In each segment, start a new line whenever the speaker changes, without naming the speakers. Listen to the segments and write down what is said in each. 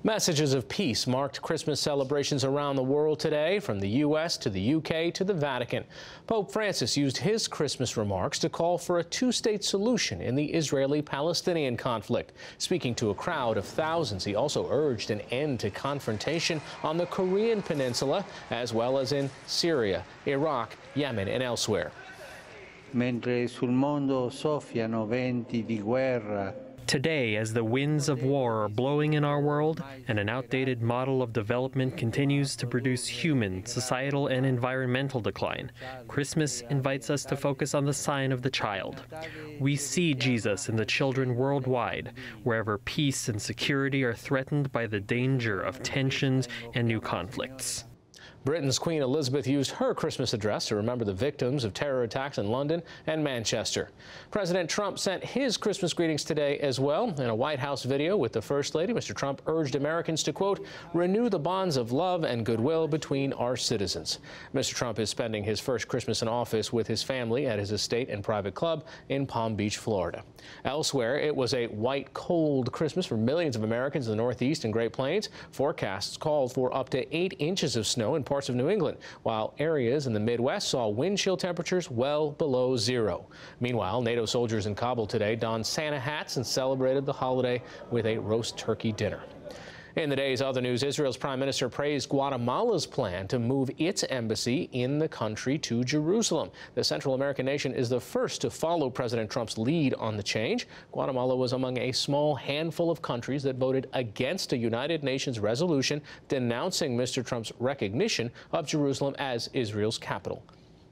Messages of peace marked Christmas celebrations around the world today, from the U.S. to the U.K. to the Vatican. Pope Francis used his Christmas remarks to call for a two-state solution in the Israeli-Palestinian conflict. Speaking to a crowd of thousands, he also urged an end to confrontation on the Korean Peninsula, as well as in Syria, Iraq, Yemen, and elsewhere.
Mentre sul mondo soffiano venti di guerra.
Today, as the winds of war are blowing in our world and an outdated model of development continues to produce human, societal, and environmental decline, Christmas invites us to focus on the sign of the child. We see Jesus in the children worldwide, wherever peace and security are threatened by the danger of tensions and new conflicts.
Britain's Queen Elizabeth used her Christmas address to remember the victims of terror attacks in London and Manchester. President Trump sent his Christmas greetings today as well. In a White House video with the First Lady, Mr. Trump urged Americans to, quote, renew the bonds of love and goodwill between our citizens. Mr. Trump is spending his first Christmas in office with his family at his estate and private club in Palm Beach, Florida. Elsewhere, it was a white, cold Christmas for millions of Americans in the Northeast and Great Plains. Forecasts called for up to 8 inches of snow in parts of New England, while areas in the Midwest saw wind chill temperatures well below zero. Meanwhile, NATO soldiers in Kabul today donned Santa hats and celebrated the holiday with a roast turkey dinner. In the day's other news, Israel's prime minister praised Guatemala's plan to move its embassy in the country to Jerusalem. The Central American nation is the first to follow President Trump's lead on the change. Guatemala was among a small handful of countries that voted against a United Nations resolution denouncing Mr. Trump's recognition of Jerusalem as Israel's capital.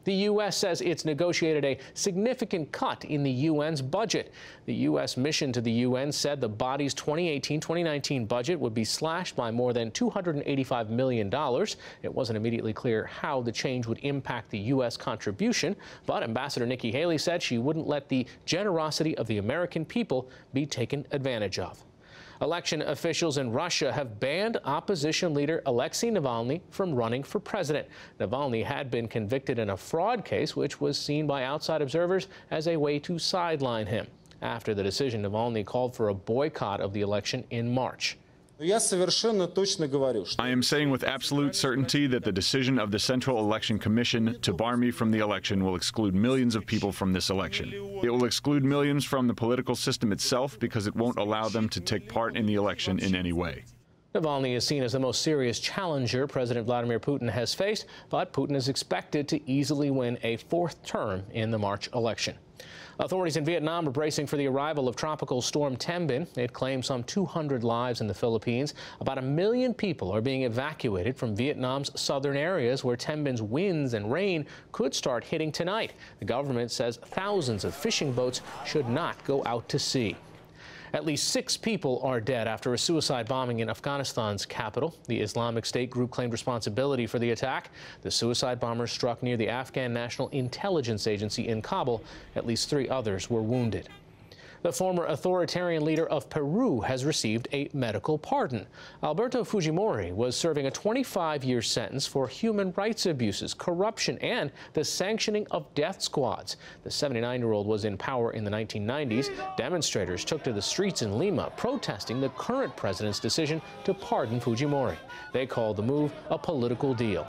The U.S. says it's negotiated a significant cut in the UN's budget. The U.S. mission to the UN said the body's 2018-2019 budget would be slashed by more than $285 million. It wasn't immediately clear how the change would impact the U.S. contribution, but Ambassador Nikki Haley said she wouldn't let the generosity of the American people be taken advantage of. Election officials in Russia have banned opposition leader Alexei Navalny from running for president. Navalny had been convicted in a fraud case, which was seen by outside observers as a way to sideline him. After the decision, Navalny called for a boycott of the election in March.
I am saying with absolute certainty that the decision of the Central Election Commission to bar me from the election will exclude millions of people from this election. It will exclude millions from the political system itself because it won't allow them to take part in the election in any way.
Navalny is seen as the most serious challenger President Vladimir Putin has faced, but Putin is expected to easily win a 4th term in the March election. Authorities in Vietnam are bracing for the arrival of Tropical Storm Tem Bin. It claimed some 200 lives in the Philippines. About 1 million people are being evacuated from Vietnam's southern areas, where Tem Bin's winds and rain could start hitting tonight. The government says thousands of fishing boats should not go out to sea. At least 6 people are dead after a suicide bombing in Afghanistan's capital. The Islamic State group claimed responsibility for the attack. The suicide bombers struck near the Afghan National Intelligence Agency in Kabul. At least 3 others were wounded. The former authoritarian leader of Peru has received a medical pardon. Alberto Fujimori was serving a 25-year sentence for human rights abuses, corruption, and the sanctioning of death squads. The 79-year-old was in power in the 1990s. Demonstrators took to the streets in Lima protesting the current president's decision to pardon Fujimori. They called the move a political deal.